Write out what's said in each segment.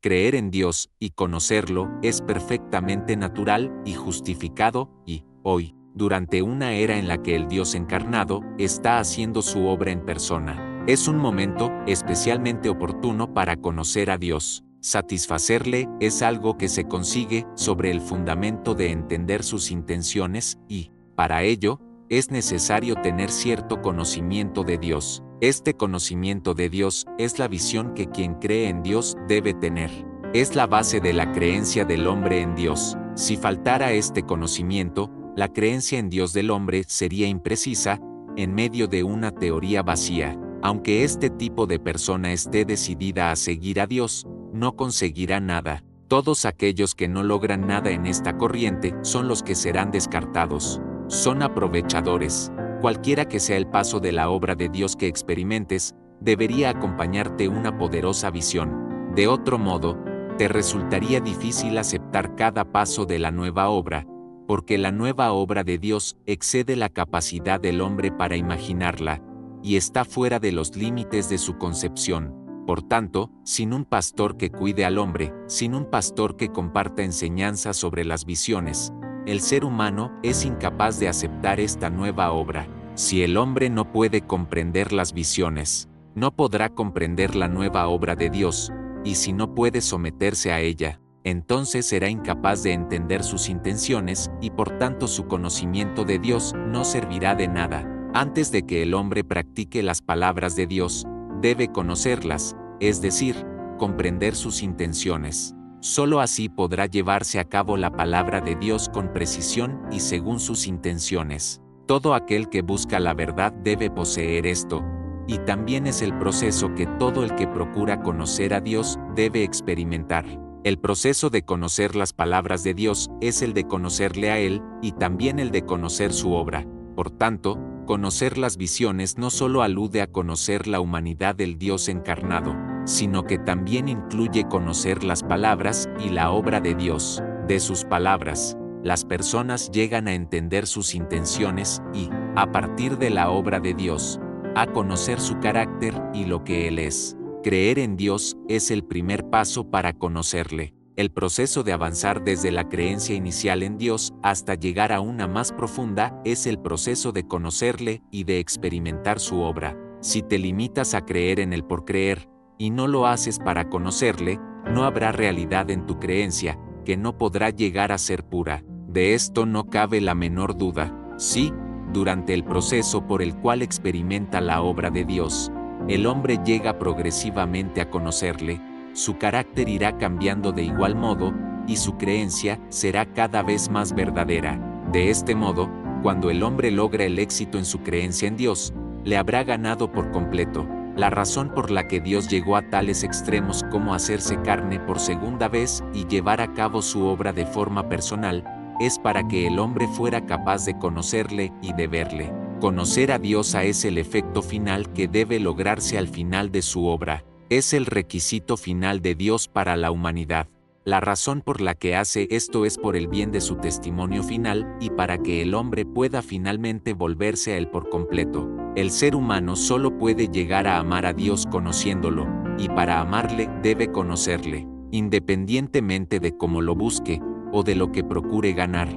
Creer en Dios y conocerlo es perfectamente natural y justificado, y, hoy, durante una era en la que el Dios encarnado está haciendo su obra en persona, es un momento especialmente oportuno para conocer a Dios. Satisfacerle es algo que se consigue sobre el fundamento de entender sus intenciones y, para ello, es necesario tener cierto conocimiento de Dios. Este conocimiento de Dios es la visión que quien cree en Dios debe tener. Es la base de la creencia del hombre en Dios. Si faltara este conocimiento, la creencia en Dios del hombre sería imprecisa, en medio de una teoría vacía. Aunque este tipo de persona esté decidida a seguir a Dios, no conseguirá nada. Todos aquellos que no logran nada en esta corriente son los que serán descartados. Son aprovechadores. Cualquiera que sea el paso de la obra de Dios que experimentes, debería acompañarte una poderosa visión. De otro modo, te resultaría difícil aceptar cada paso de la nueva obra, porque la nueva obra de Dios excede la capacidad del hombre para imaginarla, y está fuera de los límites de su concepción. Por tanto, sin un pastor que cuide al hombre, sin un pastor que comparta enseñanzas sobre las visiones, el ser humano es incapaz de aceptar esta nueva obra. Si el hombre no puede comprender las visiones, no podrá comprender la nueva obra de Dios, y si no puede someterse a ella, entonces será incapaz de entender sus intenciones y por tanto su conocimiento de Dios no servirá de nada. Antes de que el hombre practique las palabras de Dios, debe conocerlas, es decir, comprender sus intenciones. Solo así podrá llevarse a cabo la palabra de Dios con precisión y según sus intenciones. Todo aquel que busca la verdad debe poseer esto, y también es el proceso que todo el que procura conocer a Dios debe experimentar. El proceso de conocer las palabras de Dios es el de conocerle a Él y también el de conocer su obra. Por tanto, conocer las visiones no solo alude a conocer la humanidad del Dios encarnado, sino que también incluye conocer las palabras y la obra de Dios. De sus palabras, las personas llegan a entender sus intenciones y, a partir de la obra de Dios, a conocer su carácter y lo que Él es. Creer en Dios es el primer paso para conocerle. El proceso de avanzar desde la creencia inicial en Dios hasta llegar a una más profunda es el proceso de conocerle y de experimentar su obra. Si te limitas a creer en Él por creer, y no lo haces para conocerle, no habrá realidad en tu creencia, que no podrá llegar a ser pura. De esto no cabe la menor duda. Sí, durante el proceso por el cual experimenta la obra de Dios, el hombre llega progresivamente a conocerle, su carácter irá cambiando de igual modo, y su creencia será cada vez más verdadera. De este modo, cuando el hombre logra el éxito en su creencia en Dios, le habrá ganado por completo. La razón por la que Dios llegó a tales extremos como hacerse carne por segunda vez y llevar a cabo su obra de forma personal, es para que el hombre fuera capaz de conocerle y de verle. Conocer a Dios es el efecto final que debe lograrse al final de su obra. Es el requisito final de Dios para la humanidad. La razón por la que hace esto es por el bien de su testimonio final y para que el hombre pueda finalmente volverse a Él por completo. El ser humano solo puede llegar a amar a Dios conociéndolo, y para amarle debe conocerle, independientemente de cómo lo busque, o de lo que procure ganar.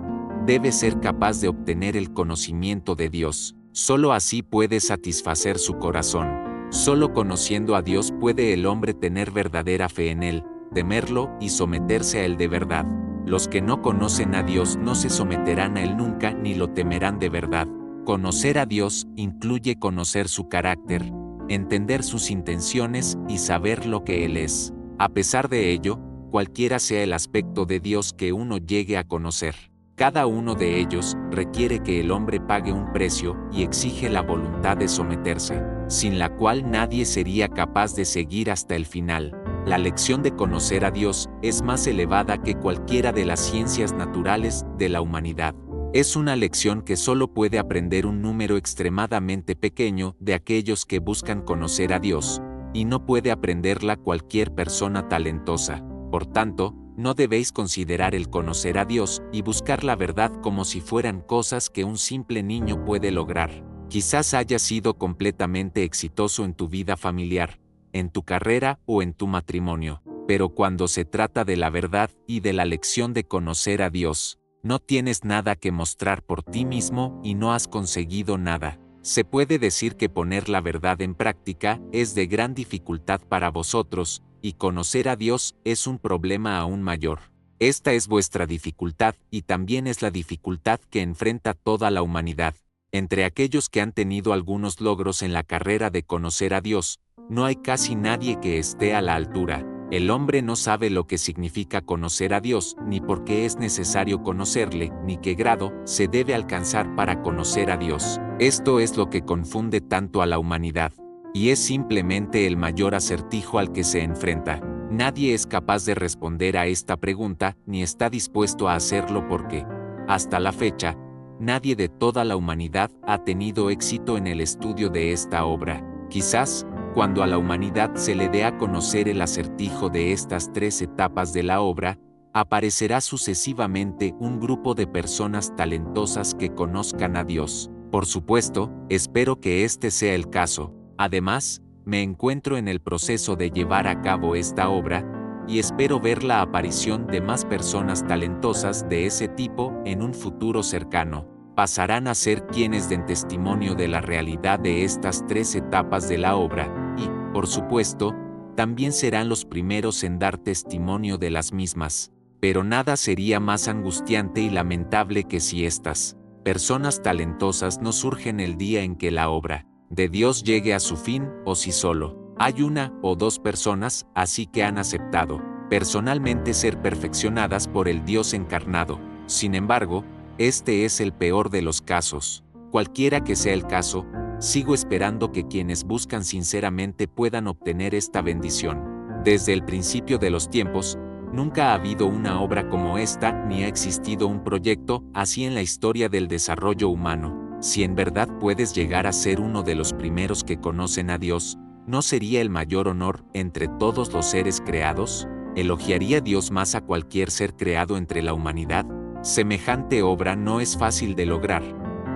Debe ser capaz de obtener el conocimiento de Dios. Solo así puede satisfacer su corazón. Solo conociendo a Dios puede el hombre tener verdadera fe en Él, temerlo y someterse a Él de verdad. Los que no conocen a Dios no se someterán a Él nunca ni lo temerán de verdad. Conocer a Dios incluye conocer su carácter, entender sus intenciones y saber lo que Él es. A pesar de ello, cualquiera sea el aspecto de Dios que uno llegue a conocer, cada uno de ellos requiere que el hombre pague un precio y exige la voluntad de someterse, sin la cual nadie sería capaz de seguir hasta el final. La lección de conocer a Dios es más elevada que cualquiera de las ciencias naturales de la humanidad. Es una lección que solo puede aprender un número extremadamente pequeño de aquellos que buscan conocer a Dios, y no puede aprenderla cualquier persona talentosa. Por tanto, no debéis considerar el conocer a Dios y buscar la verdad como si fueran cosas que un simple niño puede lograr. Quizás hayas sido completamente exitoso en tu vida familiar, en tu carrera o en tu matrimonio. pero cuando se trata de la verdad y de la lección de conocer a Dios, no tienes nada que mostrar por ti mismo y no has conseguido nada. Se puede decir que poner la verdad en práctica es de gran dificultad para vosotros, y conocer a Dios es un problema aún mayor. Esta es vuestra dificultad y también es la dificultad que enfrenta toda la humanidad. Entre aquellos que han tenido algunos logros en la carrera de conocer a Dios, no hay casi nadie que esté a la altura. El hombre no sabe lo que significa conocer a Dios, ni por qué es necesario conocerle, ni qué grado se debe alcanzar para conocer a Dios. Esto es lo que confunde tanto a la humanidad, y es simplemente el mayor acertijo al que se enfrenta. Nadie es capaz de responder a esta pregunta, ni está dispuesto a hacerlo porque, hasta la fecha, nadie de toda la humanidad ha tenido éxito en el estudio de esta obra. Quizás, cuando a la humanidad se le dé a conocer el acertijo de estas 3 etapas de la obra, aparecerá sucesivamente un grupo de personas talentosas que conozcan a Dios. Por supuesto, espero que este sea el caso. Además, me encuentro en el proceso de llevar a cabo esta obra, y espero ver la aparición de más personas talentosas de ese tipo en un futuro cercano. Pasarán a ser quienes den testimonio de la realidad de estas 3 etapas de la obra, y, por supuesto, también serán los primeros en dar testimonio de las mismas. Pero nada sería más angustiante y lamentable que si estas personas talentosas no surgen el día en que la obra de Dios llegue a su fin, o si solo hay 1 o 2 personas así que han aceptado personalmente ser perfeccionadas por el Dios encarnado. Sin embargo, este es el peor de los casos. Cualquiera que sea el caso, sigo esperando que quienes buscan sinceramente puedan obtener esta bendición. Desde el principio de los tiempos, nunca ha habido una obra como esta ni ha existido un proyecto así en la historia del desarrollo humano. Si en verdad puedes llegar a ser uno de los primeros que conocen a Dios, ¿no sería el mayor honor entre todos los seres creados? ¿Elogiaría Dios más a cualquier ser creado entre la humanidad? Semejante obra no es fácil de lograr,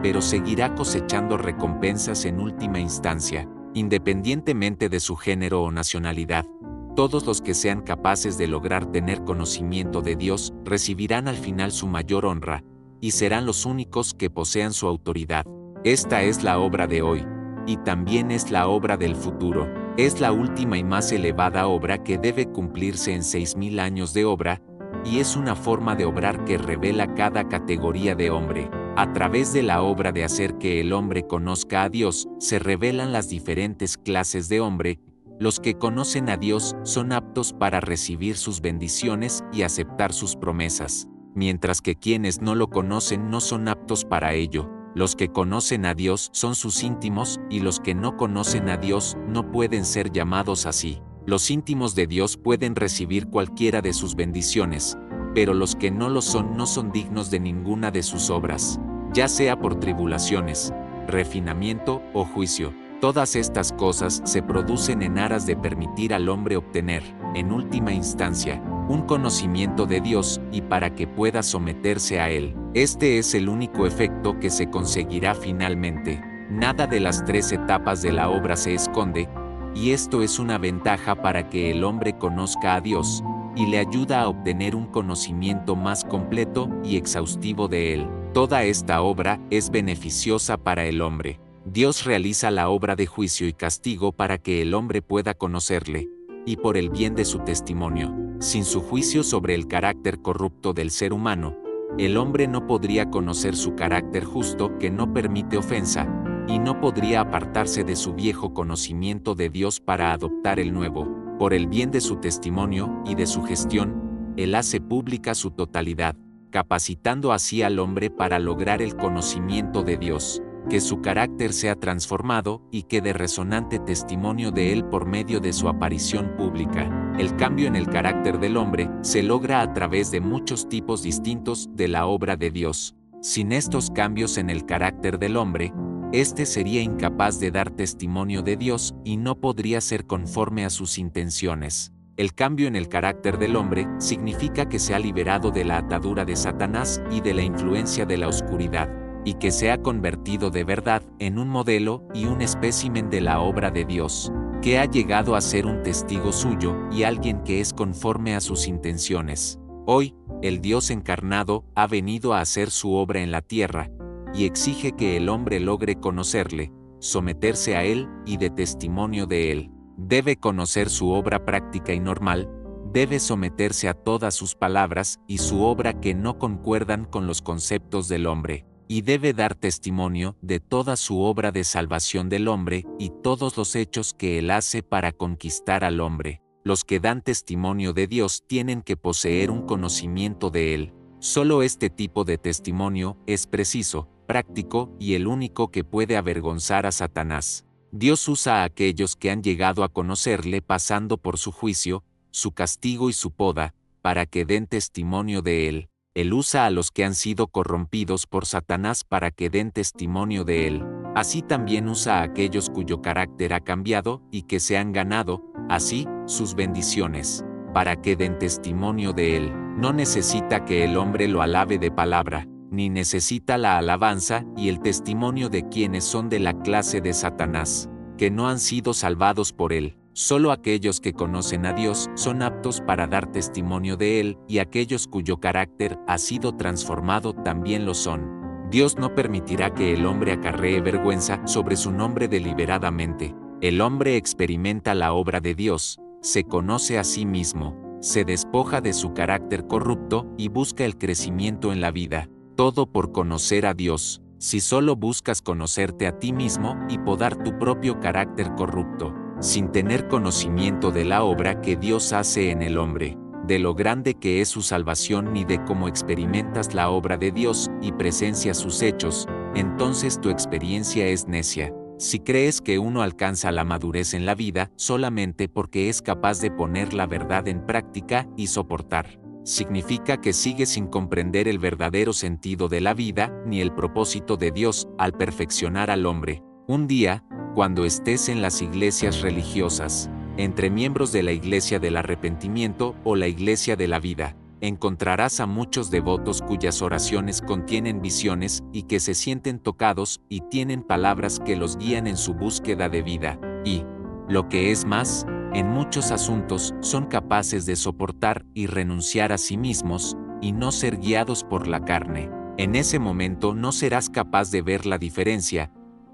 pero seguirá cosechando recompensas en última instancia, independientemente de su género o nacionalidad. Todos los que sean capaces de lograr tener conocimiento de Dios recibirán al final su mayor honra, y serán los únicos que posean su autoridad. Esta es la obra de hoy, y también es la obra del futuro. Es la última y más elevada obra que debe cumplirse en 6000 años de obra, y es una forma de obrar que revela cada categoría de hombre. A través de la obra de hacer que el hombre conozca a Dios, se revelan las diferentes clases de hombre. Los que conocen a Dios son aptos para recibir sus bendiciones y aceptar sus promesas, mientras que quienes no lo conocen no son aptos para ello. Los que conocen a Dios son sus íntimos, y los que no conocen a Dios no pueden ser llamados así. Los íntimos de Dios pueden recibir cualquiera de sus bendiciones, pero los que no lo son no son dignos de ninguna de sus obras, ya sea por tribulaciones, refinamiento o juicio. Todas estas cosas se producen en aras de permitir al hombre obtener, en última instancia, un conocimiento de Dios y para que pueda someterse a Él. Este es el único efecto que se conseguirá finalmente. Nada de las 3 etapas de la obra se esconde, y esto es una ventaja para que el hombre conozca a Dios, y le ayuda a obtener un conocimiento más completo y exhaustivo de Él. Toda esta obra es beneficiosa para el hombre. Dios realiza la obra de juicio y castigo para que el hombre pueda conocerle, y por el bien de su testimonio. Sin su juicio sobre el carácter corrupto del ser humano, el hombre no podría conocer su carácter justo que no permite ofensa, y no podría apartarse de su viejo conocimiento de Dios para adoptar el nuevo. Por el bien de su testimonio y de su gestión, Él hace pública su totalidad, capacitando así al hombre para lograr el conocimiento de Dios, que su carácter sea transformado y que dé resonante testimonio de Él por medio de su aparición pública. El cambio en el carácter del hombre se logra a través de muchos tipos distintos de la obra de Dios. Sin estos cambios en el carácter del hombre, éste sería incapaz de dar testimonio de Dios y no podría ser conforme a sus intenciones. El cambio en el carácter del hombre significa que se ha liberado de la atadura de Satanás y de la influencia de la oscuridad, y que se ha convertido de verdad en un modelo y un espécimen de la obra de Dios. que ha llegado a ser un testigo suyo y alguien que es conforme a sus intenciones. Hoy, el Dios encarnado ha venido a hacer su obra en la tierra, y exige que el hombre logre conocerle, someterse a él y dé testimonio de él. Debe conocer su obra práctica y normal, debe someterse a todas sus palabras y su obra que no concuerdan con los conceptos del hombre, y debe dar testimonio de toda su obra de salvación del hombre y todos los hechos que él hace para conquistar al hombre. Los que dan testimonio de Dios tienen que poseer un conocimiento de él. Solo este tipo de testimonio es preciso, práctico y el único que puede avergonzar a Satanás. Dios usa a aquellos que han llegado a conocerle pasando por su juicio, su castigo y su poda, para que den testimonio de él. Él usa a los que han sido corrompidos por Satanás para que den testimonio de él. Así también usa a aquellos cuyo carácter ha cambiado y que se han ganado, así, sus bendiciones, para que den testimonio de él. No necesita que el hombre lo alabe de palabra, ni necesita la alabanza y el testimonio de quienes son de la clase de Satanás, que no han sido salvados por él. Solo aquellos que conocen a Dios son aptos para dar testimonio de él, y aquellos cuyo carácter ha sido transformado también lo son. Dios no permitirá que el hombre acarree vergüenza sobre su nombre deliberadamente. El hombre experimenta la obra de Dios, se conoce a sí mismo, se despoja de su carácter corrupto y busca el crecimiento en la vida. Todo por conocer a Dios. Si solo buscas conocerte a ti mismo y podar tu propio carácter corrupto, sin tener conocimiento de la obra que Dios hace en el hombre, de lo grande que es su salvación ni de cómo experimentas la obra de Dios y presencias sus hechos, entonces tu experiencia es necia. Si crees que uno alcanza la madurez en la vida solamente porque es capaz de poner la verdad en práctica y soportar, significa que sigue sin comprender el verdadero sentido de la vida ni el propósito de Dios al perfeccionar al hombre. Un día, cuando estés en las iglesias religiosas, entre miembros de la Iglesia del Arrepentimiento o la Iglesia de la Vida, encontrarás a muchos devotos cuyas oraciones contienen visiones y que se sienten tocados y tienen palabras que los guían en su búsqueda de vida, y, lo que es más, en muchos asuntos son capaces de soportar y renunciar a sí mismos, y no ser guiados por la carne. En ese momento no serás capaz de ver la diferencia,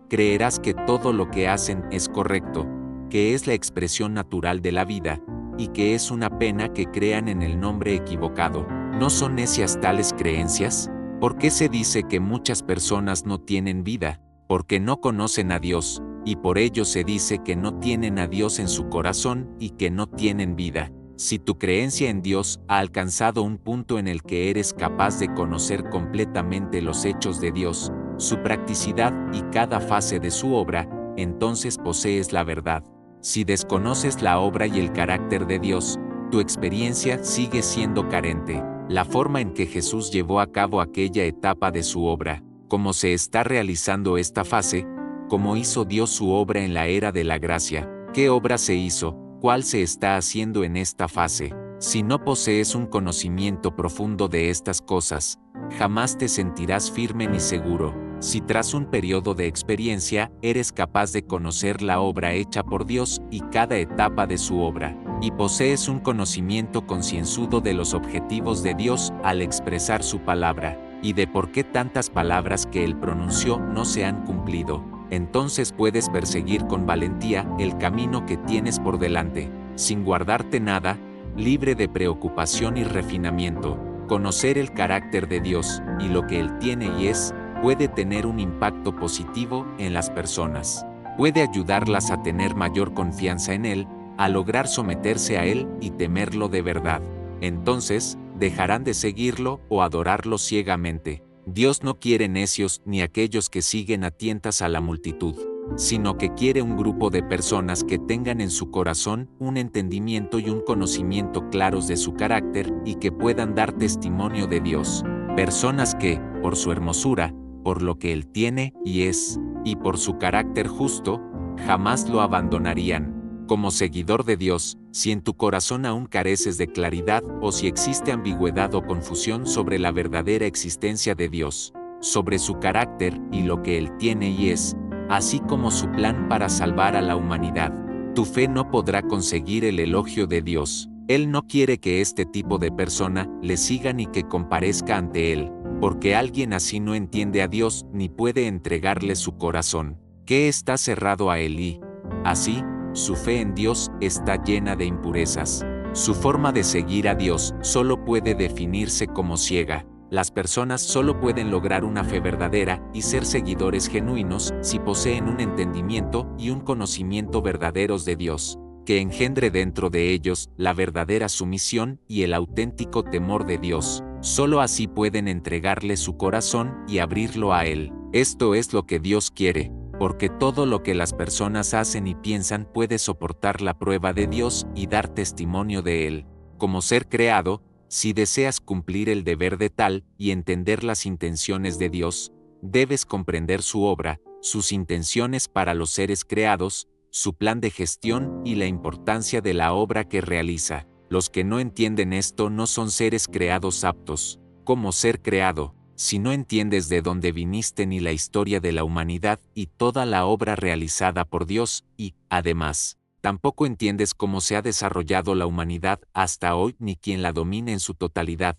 creerás que todo lo que hacen es correcto, que es la expresión natural de la vida, y que es una pena que crean en el nombre equivocado. ¿No son necias tales creencias? ¿Por qué se dice que muchas personas no tienen vida? Porque no conocen a Dios, y por ello se dice que no tienen a Dios en su corazón y que no tienen vida. Si tu creencia en Dios ha alcanzado un punto en el que eres capaz de conocer completamente los hechos de Dios, su practicidad y cada fase de su obra, entonces posees la verdad. Si desconoces la obra y el carácter de Dios, tu experiencia sigue siendo carente. La forma en que Jesús llevó a cabo aquella etapa de su obra, cómo se está realizando esta fase, cómo hizo Dios su obra en la era de la gracia, qué obra se hizo, cuál se está haciendo en esta fase. Si no posees un conocimiento profundo de estas cosas, jamás te sentirás firme ni seguro. Si tras un periodo de experiencia eres capaz de conocer la obra hecha por Dios y cada etapa de su obra, y posees un conocimiento concienzudo de los objetivos de Dios al expresar su palabra, y de por qué tantas palabras que Él pronunció no se han cumplido, entonces puedes perseguir con valentía el camino que tienes por delante, sin guardarte nada, libre de preocupación y refinamiento. Conocer el carácter de Dios y lo que Él tiene y es, puede tener un impacto positivo en las personas. Puede ayudarlas a tener mayor confianza en Él, a lograr someterse a Él y temerlo de verdad. Entonces, dejarán de seguirlo o adorarlo ciegamente. Dios no quiere necios ni aquellos que siguen a tientas a la multitud, sino que quiere un grupo de personas que tengan en su corazón un entendimiento y un conocimiento claros de su carácter y que puedan dar testimonio de Dios. Personas que, por su hermosura, por lo que Él tiene y es, y por su carácter justo, jamás lo abandonarían. Como seguidor de Dios, si en tu corazón aún careces de claridad o si existe ambigüedad o confusión sobre la verdadera existencia de Dios, sobre su carácter y lo que Él tiene y es, así como su plan para salvar a la humanidad, Tu fe no podrá conseguir el elogio de Dios. Él no quiere que este tipo de persona le siga ni que comparezca ante Él, porque alguien así no entiende a Dios ni puede entregarle su corazón, que está cerrado a Él y, así, su fe en Dios está llena de impurezas. Su forma de seguir a Dios solo puede definirse como ciega. Las personas solo pueden lograr una fe verdadera y ser seguidores genuinos si poseen un entendimiento y un conocimiento verdaderos de Dios, que engendre dentro de ellos la verdadera sumisión y el auténtico temor de Dios. Solo así pueden entregarle su corazón y abrirlo a Él. Esto es lo que Dios quiere, porque todo lo que las personas hacen y piensan puede soportar la prueba de Dios y dar testimonio de Él. Como ser creado, si deseas cumplir el deber de tal y entender las intenciones de Dios, debes comprender su obra, sus intenciones para los seres creados, su plan de gestión y la importancia de la obra que realiza. Los que no entienden esto no son seres creados aptos. ¿Cómo ser creado? Si no entiendes de dónde viniste ni la historia de la humanidad y toda la obra realizada por Dios, y, además, tampoco entiendes cómo se ha desarrollado la humanidad hasta hoy ni quién la domina en su totalidad,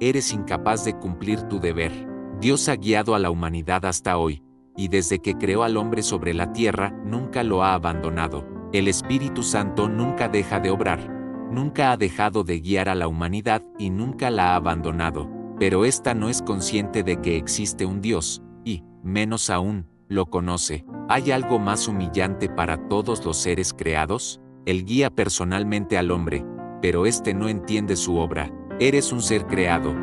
eres incapaz de cumplir tu deber. Dios ha guiado a la humanidad hasta hoy, y desde que creó al hombre sobre la tierra nunca lo ha abandonado. El Espíritu Santo nunca deja de obrar, nunca ha dejado de guiar a la humanidad y nunca la ha abandonado. Pero ésta no es consciente de que existe un Dios, y, menos aún, lo conoce. ¿Hay algo más humillante para todos los seres creados? Él guía personalmente al hombre, pero éste no entiende su obra. Eres un ser creado,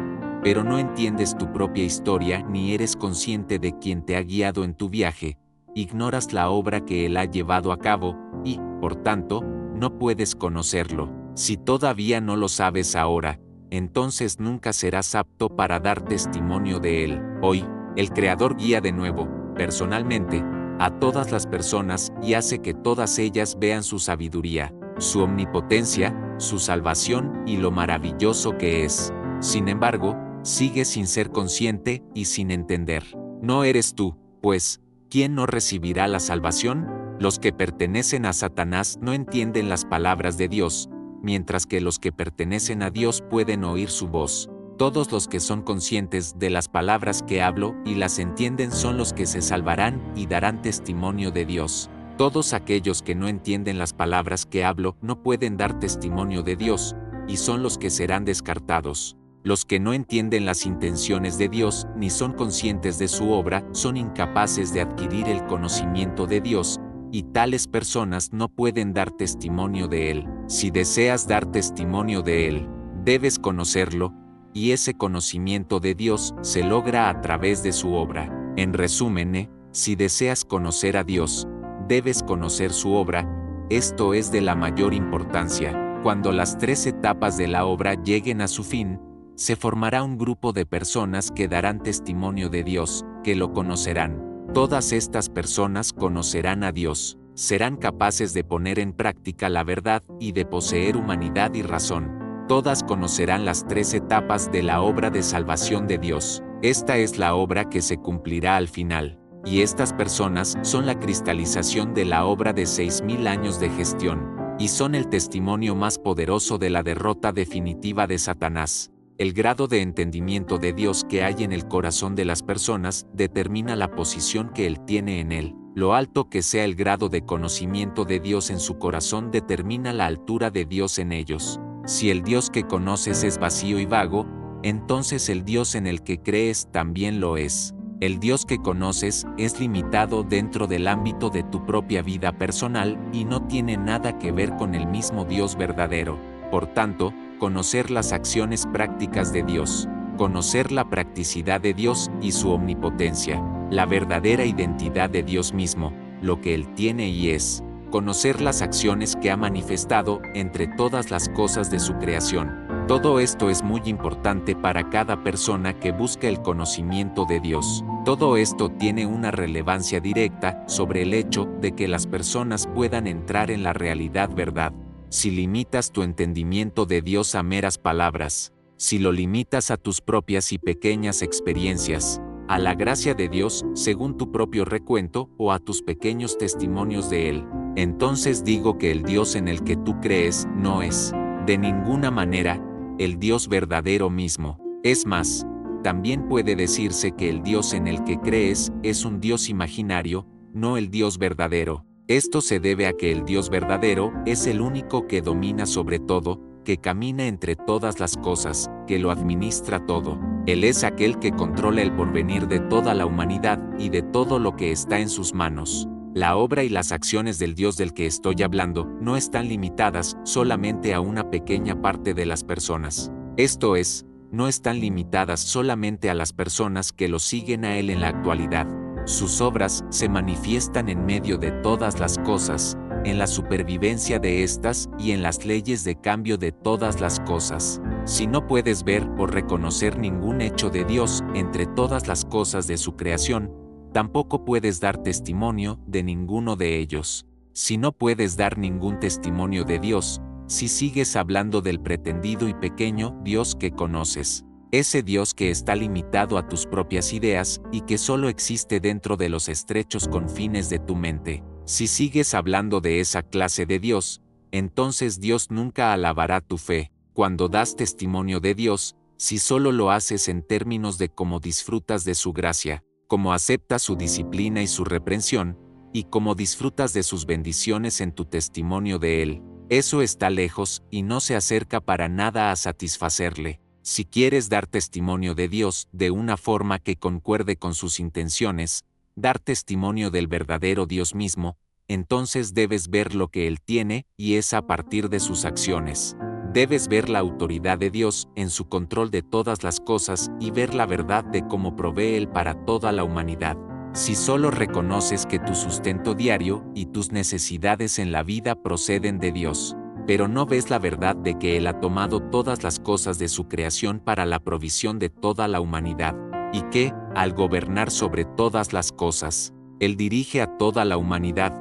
pero no entiendes tu propia historia ni eres consciente de quién te ha guiado en tu viaje. Ignoras la obra que Él ha llevado a cabo, y, por tanto, no puedes conocerlo. Si todavía no lo sabes ahora, entonces nunca serás apto para dar testimonio de Él. Hoy, el Creador guía de nuevo, personalmente, a todas las personas y hace que todas ellas vean su sabiduría, su omnipotencia, su salvación y lo maravilloso que es. Sin embargo, sigues sin ser consciente y sin entender. No eres tú, pues, ¿quién no recibirá la salvación? Los que pertenecen a Satanás no entienden las palabras de Dios, mientras que los que pertenecen a Dios pueden oír su voz. Todos los que son conscientes de las palabras que hablo y las entienden son los que se salvarán y darán testimonio de Dios. Todos aquellos que no entienden las palabras que hablo no pueden dar testimonio de Dios, y son los que serán descartados. Los que no entienden las intenciones de Dios ni son conscientes de su obra son incapaces de adquirir el conocimiento de Dios, y tales personas no pueden dar testimonio de Él. Si deseas dar testimonio de Él, debes conocerlo, y ese conocimiento de Dios se logra a través de su obra. En resumen, si deseas conocer a Dios, debes conocer su obra. Esto es de la mayor importancia. Cuando las 3 etapas de la obra lleguen a su fin, se formará un grupo de personas que darán testimonio de Dios, que lo conocerán. Todas estas personas conocerán a Dios, serán capaces de poner en práctica la verdad y de poseer humanidad y razón. Todas conocerán las 3 etapas de la obra de salvación de Dios. Esta es la obra que se cumplirá al final, y estas personas son la cristalización de la obra de 6000 años de gestión, y son el testimonio más poderoso de la derrota definitiva de Satanás. El grado de entendimiento de Dios que hay en el corazón de las personas determina la posición que Él tiene en él. Lo alto que sea el grado de conocimiento de Dios en su corazón determina la altura de Dios en ellos. Si el Dios que conoces es vacío y vago, entonces el Dios en el que crees también lo es. El Dios que conoces es limitado dentro del ámbito de tu propia vida personal y no tiene nada que ver con el mismo Dios verdadero. Por tanto, conocer las acciones prácticas de Dios, conocer la practicidad de Dios y su omnipotencia, la verdadera identidad de Dios mismo, lo que Él tiene y es, conocer las acciones que ha manifestado entre todas las cosas de su creación. Todo esto es muy importante para cada persona que busca el conocimiento de Dios. Todo esto tiene una relevancia directa sobre el hecho de que las personas puedan entrar en la realidad verdad. Si limitas tu entendimiento de Dios a meras palabras, si lo limitas a tus propias y pequeñas experiencias, a la gracia de Dios según tu propio recuento o a tus pequeños testimonios de Él, entonces digo que el Dios en el que tú crees no es, de ninguna manera, el Dios verdadero mismo. Es más, también puede decirse que el Dios en el que crees es un Dios imaginario, no el Dios verdadero. Esto se debe a que el Dios verdadero es el único que domina sobre todo, que camina entre todas las cosas, que lo administra todo. Él es aquel que controla el porvenir de toda la humanidad y de todo lo que está en sus manos. La obra y las acciones del Dios del que estoy hablando no están limitadas solamente a una pequeña parte de las personas. Esto es, no están limitadas solamente a las personas que lo siguen a Él en la actualidad. Sus obras se manifiestan en medio de todas las cosas, en la supervivencia de estas y en las leyes de cambio de todas las cosas. Si no puedes ver o reconocer ningún hecho de Dios entre todas las cosas de su creación, tampoco puedes dar testimonio de ninguno de ellos. Si no puedes dar ningún testimonio de Dios, si sigues hablando del pretendido y pequeño Dios que conoces, ese Dios que está limitado a tus propias ideas y que solo existe dentro de los estrechos confines de tu mente, si sigues hablando de esa clase de Dios, entonces Dios nunca alabará tu fe. Cuando das testimonio de Dios, si solo lo haces en términos de cómo disfrutas de su gracia, cómo aceptas su disciplina y su reprensión, y cómo disfrutas de sus bendiciones en tu testimonio de Él, eso está lejos y no se acerca para nada a satisfacerle. Si quieres dar testimonio de Dios de una forma que concuerde con sus intenciones, dar testimonio del verdadero Dios mismo, entonces debes ver lo que Él tiene y es a partir de sus acciones. Debes ver la autoridad de Dios en su control de todas las cosas y ver la verdad de cómo provee Él para toda la humanidad. Si solo reconoces que tu sustento diario y tus necesidades en la vida proceden de Dios, pero no ves la verdad de que Él ha tomado todas las cosas de su creación para la provisión de toda la humanidad, y que, al gobernar sobre todas las cosas, Él dirige a toda la humanidad,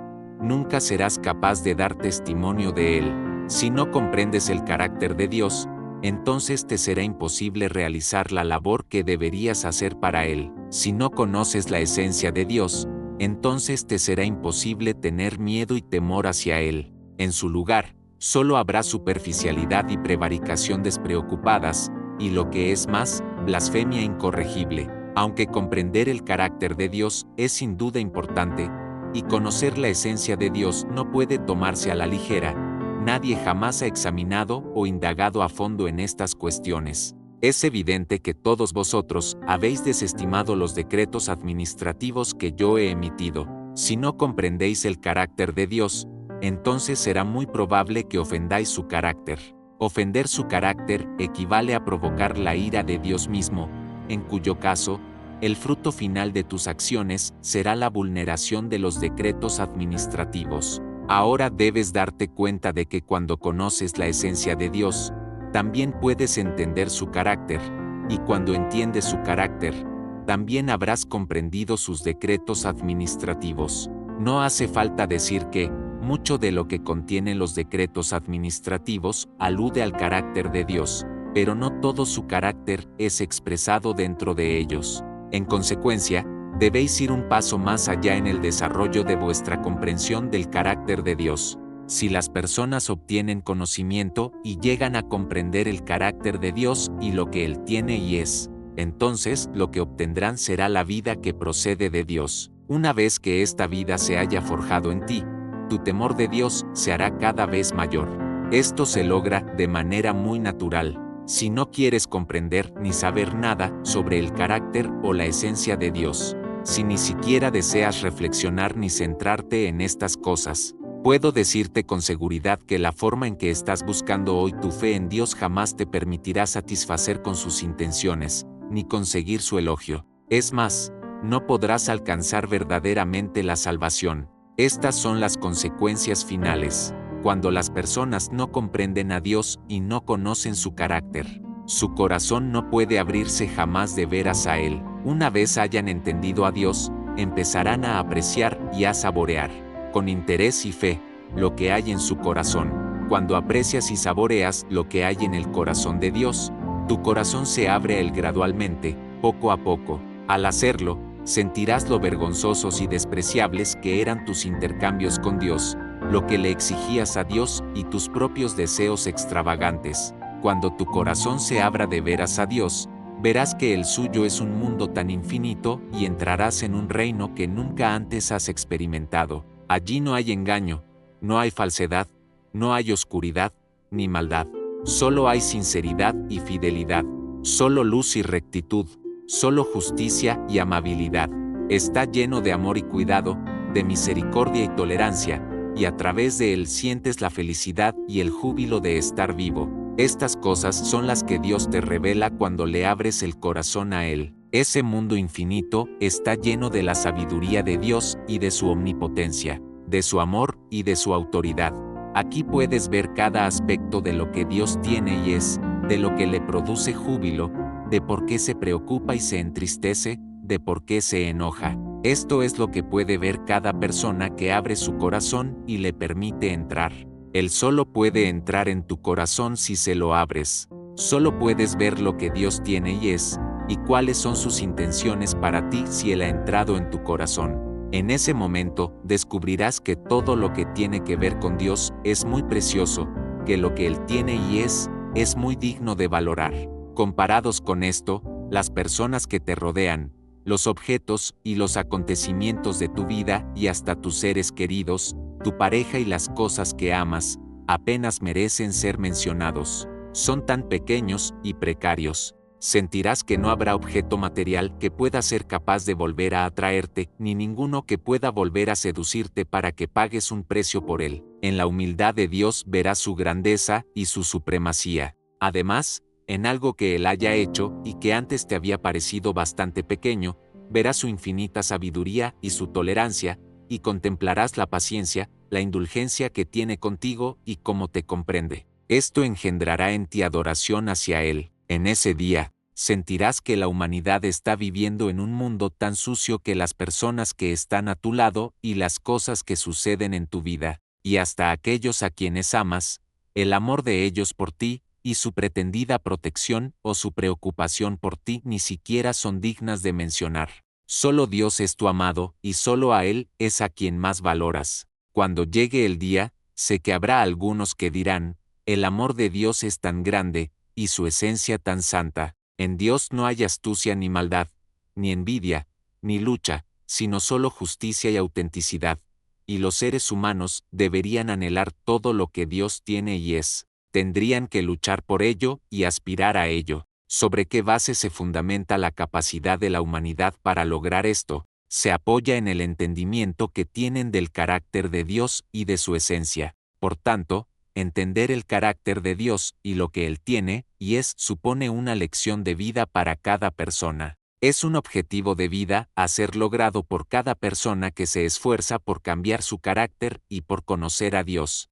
nunca serás capaz de dar testimonio de Él. Si no comprendes el carácter de Dios, entonces te será imposible realizar la labor que deberías hacer para Él. Si no conoces la esencia de Dios, entonces te será imposible tener miedo y temor hacia Él. En su lugar, solo habrá superficialidad y prevaricación despreocupadas, y lo que es más, blasfemia incorregible. Aunque comprender el carácter de Dios es sin duda importante, y conocer la esencia de Dios no puede tomarse a la ligera, nadie jamás ha examinado o indagado a fondo en estas cuestiones. Es evidente que todos vosotros habéis desestimado los decretos administrativos que yo he emitido. Si no comprendéis el carácter de Dios, entonces será muy probable que ofendáis su carácter. Ofender su carácter equivale a provocar la ira de Dios mismo, en cuyo caso, el fruto final de tus acciones será la vulneración de los decretos administrativos. Ahora debes darte cuenta de que cuando conoces la esencia de Dios, también puedes entender su carácter, y cuando entiendes su carácter, también habrás comprendido sus decretos administrativos. No hace falta decir que, mucho de lo que contienen los decretos administrativos alude al carácter de Dios, pero no todo su carácter es expresado dentro de ellos. En consecuencia, debéis ir un paso más allá en el desarrollo de vuestra comprensión del carácter de Dios. Si las personas obtienen conocimiento y llegan a comprender el carácter de Dios y lo que Él tiene y es, entonces lo que obtendrán será la vida que procede de Dios. Una vez que esta vida se haya forjado en ti, tu temor de Dios se hará cada vez mayor. Esto se logra de manera muy natural. Si no quieres comprender ni saber nada sobre el carácter o la esencia de Dios, si ni siquiera deseas reflexionar ni centrarte en estas cosas, puedo decirte con seguridad que la forma en que estás buscando hoy tu fe en Dios jamás te permitirá satisfacer con sus intenciones, ni conseguir su elogio. Es más, no podrás alcanzar verdaderamente la salvación. Estas son las consecuencias finales. Cuando las personas no comprenden a Dios y no conocen su carácter, su corazón no puede abrirse jamás de veras a Él. Una vez hayan entendido a Dios, empezarán a apreciar y a saborear, con interés y fe, lo que hay en su corazón. Cuando aprecias y saboreas lo que hay en el corazón de Dios, tu corazón se abre a Él gradualmente, poco a poco. Al hacerlo, sentirás lo vergonzosos y despreciables que eran tus intercambios con Dios, lo que le exigías a Dios y tus propios deseos extravagantes. Cuando tu corazón se abra de veras a Dios, verás que el suyo es un mundo tan infinito y entrarás en un reino que nunca antes has experimentado. Allí no hay engaño, no hay falsedad, no hay oscuridad, ni maldad. Solo hay sinceridad y fidelidad, solo luz y rectitud, solo justicia y amabilidad. Está lleno de amor y cuidado, de misericordia y tolerancia, y a través de él sientes la felicidad y el júbilo de estar vivo. Estas cosas son las que Dios te revela cuando le abres el corazón a Él. Ese mundo infinito está lleno de la sabiduría de Dios y de su omnipotencia, de su amor y de su autoridad. Aquí puedes ver cada aspecto de lo que Dios tiene y es, de lo que le produce júbilo, de por qué se preocupa y se entristece, de por qué se enoja. Esto es lo que puede ver cada persona que abre su corazón y le permite entrar. Él solo puede entrar en tu corazón si se lo abres. Solo puedes ver lo que Dios tiene y es, y cuáles son sus intenciones para ti si Él ha entrado en tu corazón. En ese momento, descubrirás que todo lo que tiene que ver con Dios es muy precioso, que lo que Él tiene y es muy digno de valorar. Comparados con esto, las personas que te rodean, los objetos y los acontecimientos de tu vida y hasta tus seres queridos, tu pareja y las cosas que amas, apenas merecen ser mencionados. Son tan pequeños y precarios. Sentirás que no habrá objeto material que pueda ser capaz de volver a atraerte, ni ninguno que pueda volver a seducirte para que pagues un precio por él. En la humildad de Dios verás su grandeza y su supremacía. Además, en algo que Él haya hecho y que antes te había parecido bastante pequeño, verás su infinita sabiduría y su tolerancia, y contemplarás la paciencia, la indulgencia que tiene contigo y cómo te comprende. Esto engendrará en ti adoración hacia Él. En ese día, sentirás que la humanidad está viviendo en un mundo tan sucio que las personas que están a tu lado y las cosas que suceden en tu vida, y hasta aquellos a quienes amas, el amor de ellos por ti, y su pretendida protección o su preocupación por ti ni siquiera son dignas de mencionar. Solo Dios es tu amado, y solo a Él es a quien más valoras. Cuando llegue el día, sé que habrá algunos que dirán, el amor de Dios es tan grande, y su esencia tan santa. En Dios no hay astucia ni maldad, ni envidia, ni lucha, sino solo justicia y autenticidad. Y los seres humanos deberían anhelar todo lo que Dios tiene y es. Tendrían que luchar por ello y aspirar a ello. ¿Sobre qué base se fundamenta la capacidad de la humanidad para lograr esto? Se apoya en el entendimiento que tienen del carácter de Dios y de su esencia. Por tanto, entender el carácter de Dios y lo que Él tiene y es supone una lección de vida para cada persona. Es un objetivo de vida a ser logrado por cada persona que se esfuerza por cambiar su carácter y por conocer a Dios.